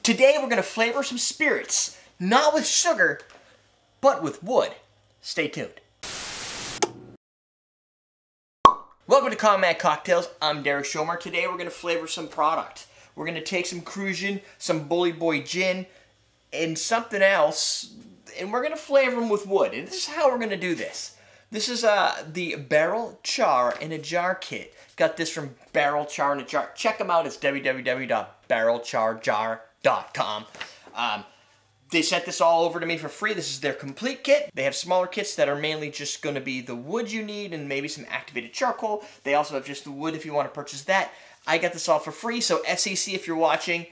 Today we're going to flavor some spirits, not with sugar, but with wood. Stay tuned. Welcome to Combat Cocktails. I'm Derek Schomer. Today we're going to flavor some product. We're going to take some Cruzan, some Bully Boy gin, and something else, and we're going to flavor them with wood. And this is how we're going to do this. This is the Barrel Char in a Jar kit. Got this from Barrel Char in a Jar. Check them out. It's www.barrelcharjar.com. They sent this all over to me for free. This is their complete kit. They have smaller kits that are mainly just going to be the wood you need and maybe some activated charcoal. They also have just the wood if you want to purchase that. I got this all for free, so FCC, if you're watching,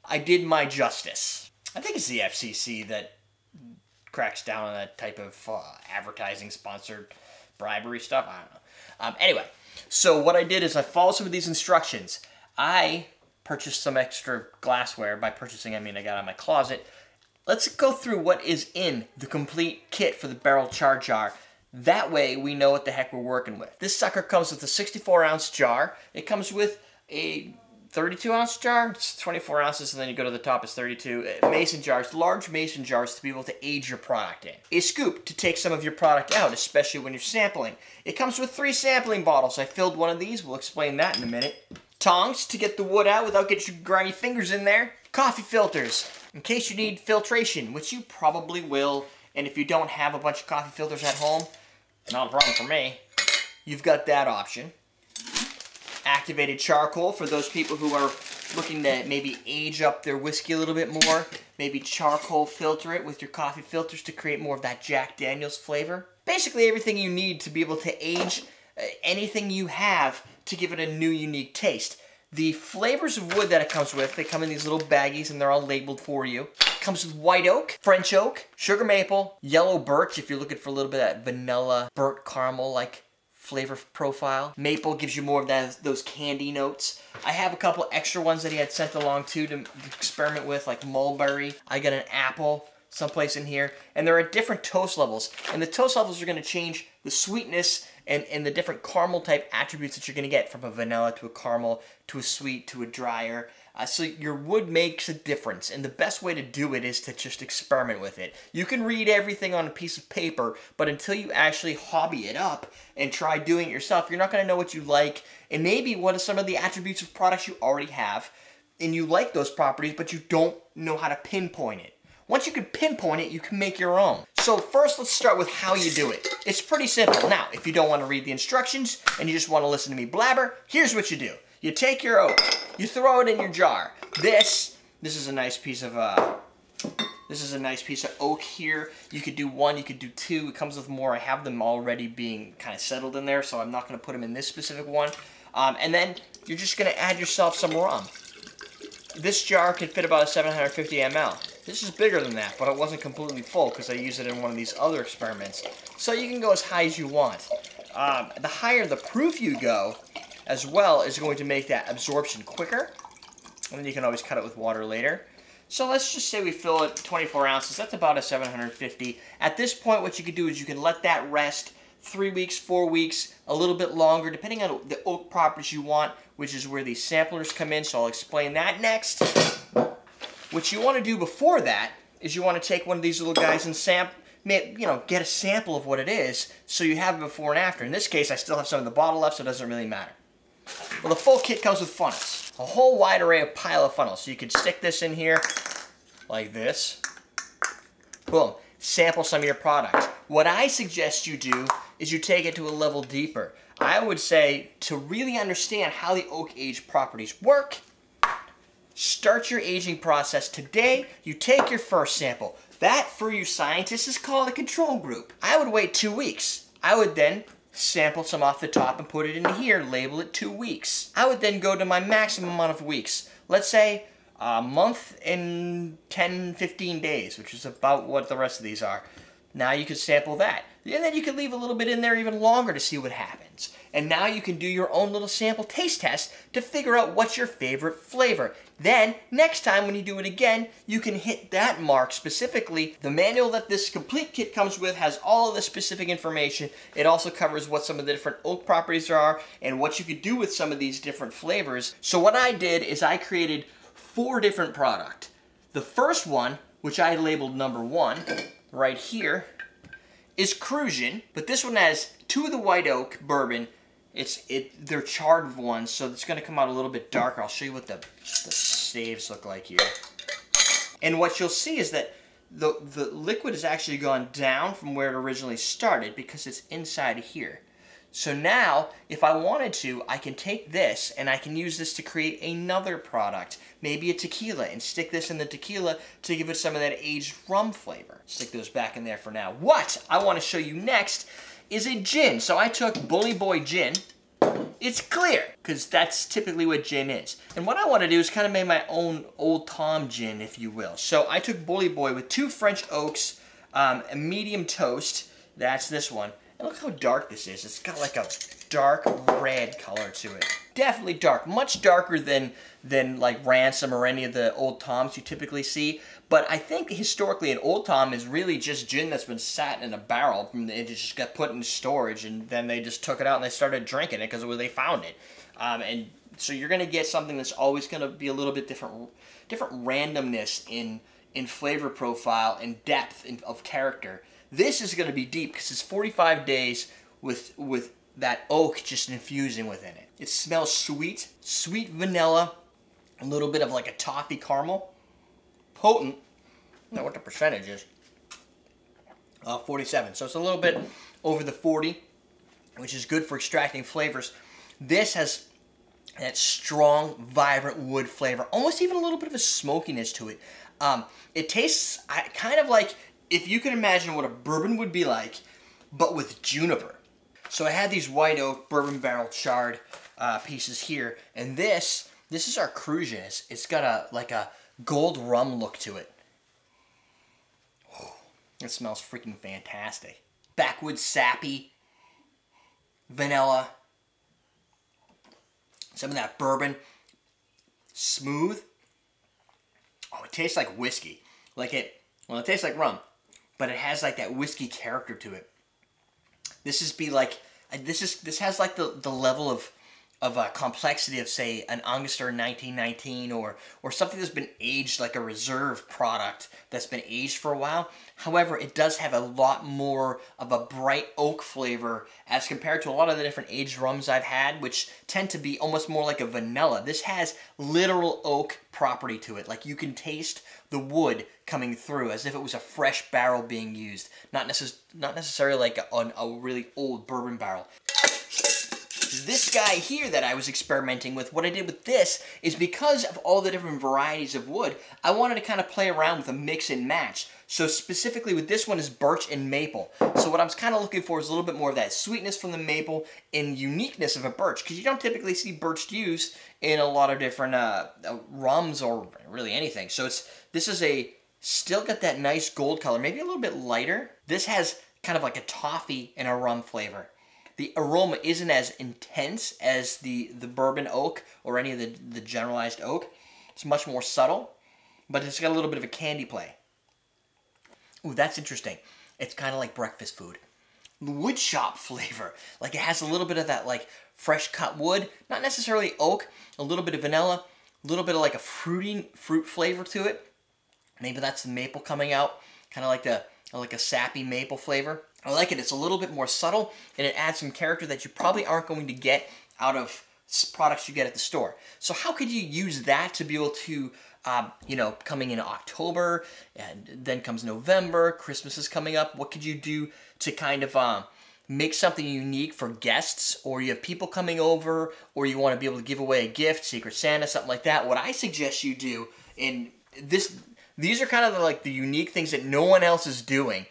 I did my justice. I think it's the FCC that cracks down on that type of advertising sponsored bribery stuff. I don't know. Anyway, so what I did is I followed some of these instructions. I purchased some extra glassware. By purchasing, I mean I got out of my closet. Let's go through what is in the complete kit for the Barrel Char Jar. That way we know what the heck we're working with. This sucker comes with a 64-ounce jar. It comes with a 32-ounce jar. It's 24 ounces, and then you go to the top, it's 32. Mason jars, large mason jars to be able to age your product in. A scoop to take some of your product out, especially when you're sampling. It comes with 3 sampling bottles. I filled one of these. We'll explain that in a minute. Tongs to get the wood out without getting your grimy fingers in there. Coffee filters, in case you need filtration, which you probably will. And if you don't have a bunch of coffee filters at home, not a problem for me. You've got that option. Activated charcoal for those people who are looking to maybe age up their whiskey a little bit more. Maybe charcoal filter it with your coffee filters to create more of that Jack Daniel's flavor. Basically everything you need to be able to age anything you have to give it a new unique taste. The flavors of wood that it comes with, they come in these little baggies and they're all labeled for you. It comes with white oak, French oak, sugar maple, yellow birch if you're looking for a little bit of that vanilla burnt caramel like flavor profile. Maple gives you more of those candy notes. I have a couple extra ones that he had sent along too to experiment with, like mulberry. I got an apple someplace in here, and there are different toast levels, and the toast levels are going to change the sweetness and the different caramel type attributes that you're going to get, from a vanilla to a caramel to a sweet to a drier. So your wood makes a difference, and the best way to do it is to just experiment with it. You can read everything on a piece of paper, but until you actually hobby it up and try doing it yourself, you're not going to know what you like, and maybe what are some of the attributes of products you already have, and you like those properties, but you don't know how to pinpoint it. Once you can pinpoint it, you can make your own. So first, let's start with how you do it. It's pretty simple. Now, if you don't want to read the instructions and you just want to listen to me blabber, here's what you do. You take your oak, you throw it in your jar. This is a nice piece of oak here. You could do 1, you could do 2. It comes with more. I have them already being kind of settled in there, so I'm not going to put them in this specific one. And then you're just going to add yourself some rum. This jar can fit about 750 ml. This is bigger than that, but it wasn't completely full because I used it in one of these other experiments. So you can go as high as you want. The higher the proof you go, as well, is going to make that absorption quicker. And then you can always cut it with water later. So let's just say we fill it 24 ounces. That's about a 750. At this point, what you can do is you can let that rest 3 weeks, 4 weeks, a little bit longer, depending on the oak properties you want, which is where these samplers come in, so I'll explain that next. What you want to do before that is you want to take one of these little guys and get a sample of what it is, so you have it before and after. In this case, I still have some of the bottle left, so it doesn't really matter. Well, the full kit comes with funnels. A whole wide array of pile of funnels. So you could stick this in here, like this. Boom. Sample some of your product. What I suggest you do is you take it to a level deeper. I would say, to really understand how the oak age properties work, start your aging process today. You take your first sample. That, for you scientists, is called a control group. I would wait 2 weeks. I would then sample some off the top and put it in here, label it 2 weeks. I would then go to my maximum amount of weeks. Let's say a month and 10, 15 days, which is about what the rest of these are. Now you can sample that. And then you can leave a little bit in there even longer to see what happens. And now you can do your own little sample taste test to figure out what's your favorite flavor. Then, next time when you do it again, you can hit that mark specifically. The manual that this complete kit comes with has all of the specific information. It also covers what some of the different oak properties there are and what you could do with some of these different flavors. So what I did is I created 4 different products. The first one, which I labeled number 1, right here, is Cruzan, but this one has 2 of the white oak bourbon. They're charred ones, so it's going to come out a little bit darker. I'll show you what the staves look like here. And what you'll see is that the liquid has actually gone down from where it originally started because it's inside here. So now, if I wanted to, I can take this and I can use this to create another product, maybe a tequila, and stick this in the tequila to give it some of that aged rum flavor. Stick those back in there for now. What I want to show you next is a gin. So I took Bully Boy Gin. It's clear, because that's typically what gin is. And what I want to do is kind of make my own Old Tom gin, if you will. So I took Bully Boy with 2 French oaks, a medium toast. That's this one. And look how dark this is. It's got like a dark red color to it. Definitely dark. Much darker than like Ransom or any of the Old Toms you typically see. But I think historically an Old Tom is really just gin that's been sat in a barrel. And it just got put in storage and then they just took it out and they started drinking it because they found it. And so you're going to get something that's always going to be a little bit different randomness in flavor profile and depth of character. This is going to be deep because it's 45 days with that oak just infusing within it. It smells sweet, sweet vanilla, a little bit of like a toffee caramel. Potent. I don't know what the percentage is. 47. So it's a little bit over the 40, which is good for extracting flavors. This has that strong, vibrant wood flavor, almost even a little bit of a smokiness to it. It tastes kind of like, if you can imagine what a bourbon would be like, but with juniper. So I had these white oak bourbon barrel charred pieces here, and this is our Cruzan. It's got like a gold rum look to it. Oh, it smells freaking fantastic. Backwoods sappy, vanilla, some of that bourbon, smooth. Oh, it tastes like whiskey. It tastes like rum, but it has like that whiskey character to it. This has like the level of complexity of, say, an Angostura 1919 or something that's been aged like a reserve product that's been aged for a while. However, it does have a lot more of a bright oak flavor as compared to a lot of the different aged rums I've had, which tend to be almost more like a vanilla. This has literal oak property to it. Like you can taste the wood coming through as if it was a fresh barrel being used, not necessarily like a really old bourbon barrel. This guy here that I was experimenting with, what I did with this is because of all the different varieties of wood, I wanted to kind of play around with a mix and match. So specifically with this one is birch and maple. So what I'm kind of looking for is a little bit more of that sweetness from the maple and uniqueness of a birch, because you don't typically see birch used in a lot of different rums or really anything. So this is still got that nice gold color, maybe a little bit lighter. This has kind of like a toffee and a rum flavor. The aroma isn't as intense as the bourbon oak or any of the generalized oak. It's much more subtle, but it's got a little bit of a candy play. Ooh, that's interesting. It's kind of like breakfast food. The wood shop flavor. Like it has a little bit of that like fresh cut wood, not necessarily oak, a little bit of vanilla, a little bit of like a fruit flavor to it. Maybe that's the maple coming out, kind of like a sappy maple flavor. I like it. It's a little bit more subtle, and it adds some character that you probably aren't going to get out of products you get at the store. So how could you use that to be able to, coming in October, and then comes November, Christmas is coming up. What could you do to kind of make something unique for guests, or you have people coming over, or you want to be able to give away a gift, Secret Santa, something like that? What I suggest you do, and these are kind of like the unique things that no one else is doing.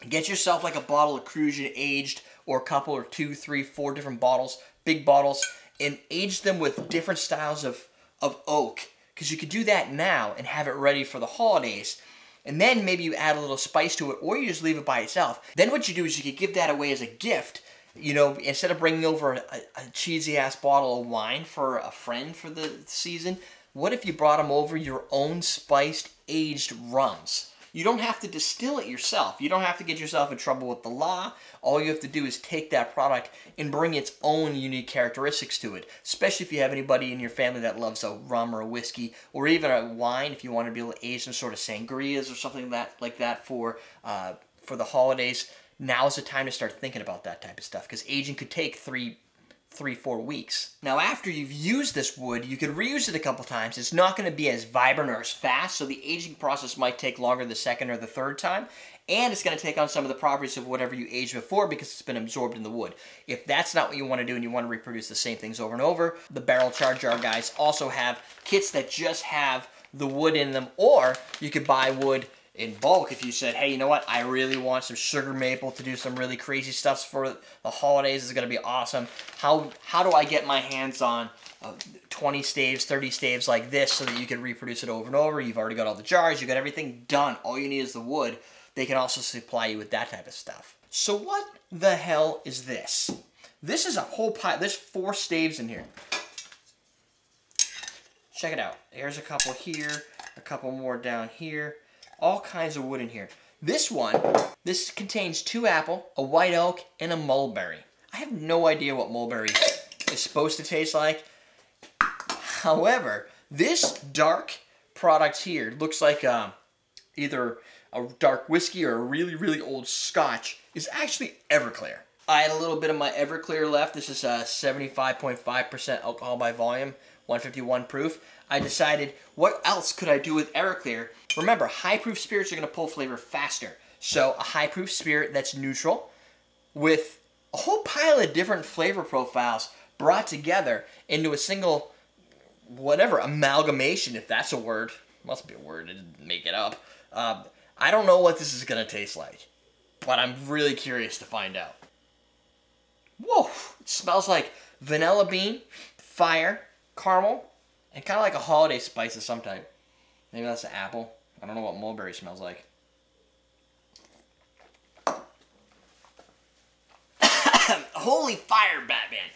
Get yourself like a bottle of Cruzan aged, or a couple or 2, 3, 4 different bottles, big bottles, and age them with different styles of oak. Because you could do that now and have it ready for the holidays. And then maybe you add a little spice to it, or you just leave it by itself. Then what you do is you could give that away as a gift. You know, instead of bringing over a cheesy-ass bottle of wine for a friend for the season, what if you brought them over your own spiced aged rums? You don't have to distill it yourself. You don't have to get yourself in trouble with the law. All you have to do is take that product and bring its own unique characteristics to it, especially if you have anybody in your family that loves a rum or a whiskey or even a wine, if you want to be able to age some sort of sangrias or something like that for the holidays. Now is the time to start thinking about that type of stuff, because aging could take 3-4 weeks. Now, after you've used this wood, you could reuse it a couple times. It's not going to be as vibrant or as fast, so the aging process might take longer the second or the third time, and it's going to take on some of the properties of whatever you aged before because it's been absorbed in the wood. If that's not what you want to do and you want to reproduce the same things over and over, the Barrel Char Jar guys also have kits that just have the wood in them, or you could buy wood in bulk if you said, hey, you know what, I really want some sugar maple to do some really crazy stuff for the holidays. It's going to be awesome. How do I get my hands on 20 staves, 30 staves like this so that you can reproduce it over and over? You've already got all the jars. You've got everything done. All you need is the wood. They can also supply you with that type of stuff. So what the hell is this? This is a whole pile. There's 4 staves in here. Check it out. There's a couple here, a couple more down here. All kinds of wood in here. This this contains 2 apple, a white oak, and a mulberry. I have no idea what mulberry is supposed to taste like. However, this dark product here looks like either a dark whiskey or a really, really old scotch. Is actually Everclear. I had a little bit of my Everclear left. This is 75.5% alcohol by volume, 151 proof. I decided, what else could I do with Everclear? Remember, high-proof spirits are going to pull flavor faster. So a high-proof spirit that's neutral with a whole pile of different flavor profiles brought together into a single, whatever, amalgamation, if that's a word. Must be a word, I didn't make it up. I don't know what this is going to taste like, but I'm really curious to find out. Whoa, it smells like vanilla bean, fire, caramel, and kind of like a holiday spice of some type. Maybe that's an apple. I don't know what mulberry smells like. Holy fire, Batman.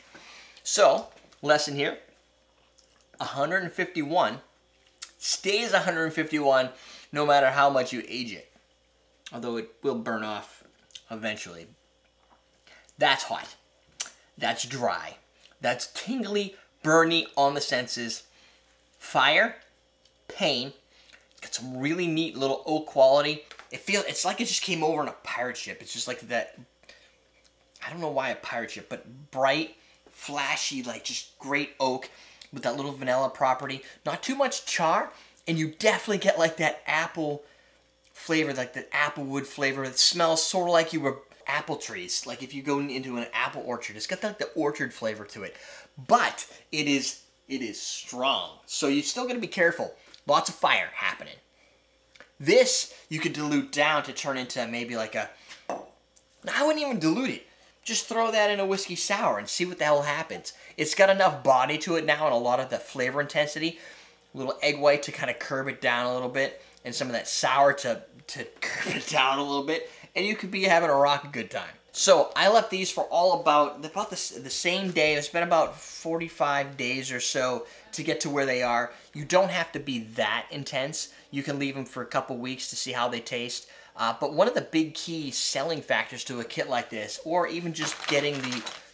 So, lesson here. 151 stays 151 no matter how much you age it. Although it will burn off eventually. That's hot. That's dry. That's tingly, burny on the senses. Fire, pain. It's got some really neat little oak quality. It's like it just came over on a pirate ship. It's just like that, I don't know why a pirate ship, but bright, flashy, like just great oak with that little vanilla property. Not too much char, and you definitely get like that apple flavor, like the apple wood flavor. It smells sort of like you were apple trees. Like if you go into an apple orchard, it's got like the orchard flavor to it. But it is strong. So you're still going to be careful. Lots of fire happening. This you could dilute down to turn into maybe like a, I wouldn't even dilute it. Just throw that in a whiskey sour and see what the hell happens. It's got enough body to it now and a lot of the flavor intensity. A little egg white to kind of curb it down a little bit, and some of that sour to curb it down a little bit, and you could be having a rockin' good time. So I left these for all about the same day. It's been about 45 days or so to get to where they are. You don't have to be that intense. You can leave them for a couple weeks to see how they taste. But one of the big key selling factors to a kit like this, or even just getting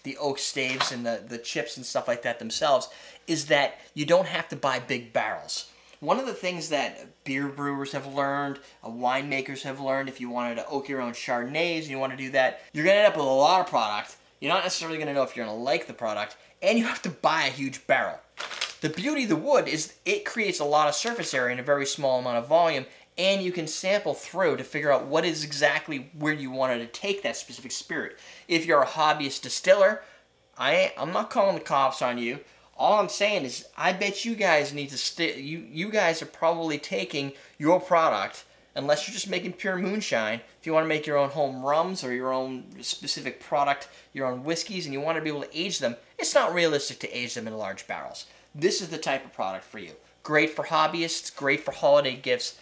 the oak staves and the chips and stuff like that themselves, is that you don't have to buy big barrels. One of the things that beer brewers have learned, winemakers have learned, if you wanted to oak your own Chardonnays and you want to do that, you're going to end up with a lot of product. You're not necessarily going to know if you're going to like the product, and you have to buy a huge barrel. The beauty of the wood is it creates a lot of surface area in a very small amount of volume, and you can sample through to figure out what is exactly where you wanted to take that specific spirit. If you're a hobbyist distiller, I'm not calling the cops on you. All I'm saying is, I bet you guys need to you guys are probably taking your product, unless you're just making pure moonshine. If you want to make your own home rums or your own specific product, your own whiskeys, and you want to be able to age them, it's not realistic to age them in large barrels. This is the type of product for you. Great for hobbyists, great for holiday gifts.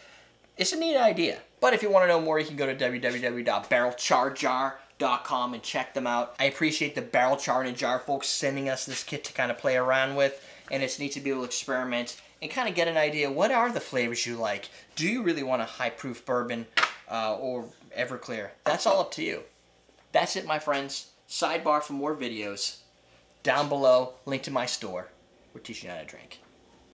It's a neat idea. But if you want to know more, you can go to www.barrelcharjar.com and check them out. I appreciate the Barrel Char Jar folks sending us this kit to kind of play around with, and it's neat to be able to experiment and kind of get an idea, what are the flavors you like? Do you really want a high proof bourbon or Everclear? That's all up to you. That's it, my friends. Sidebar for more videos. Down below, link to my store. We're teaching you how to drink.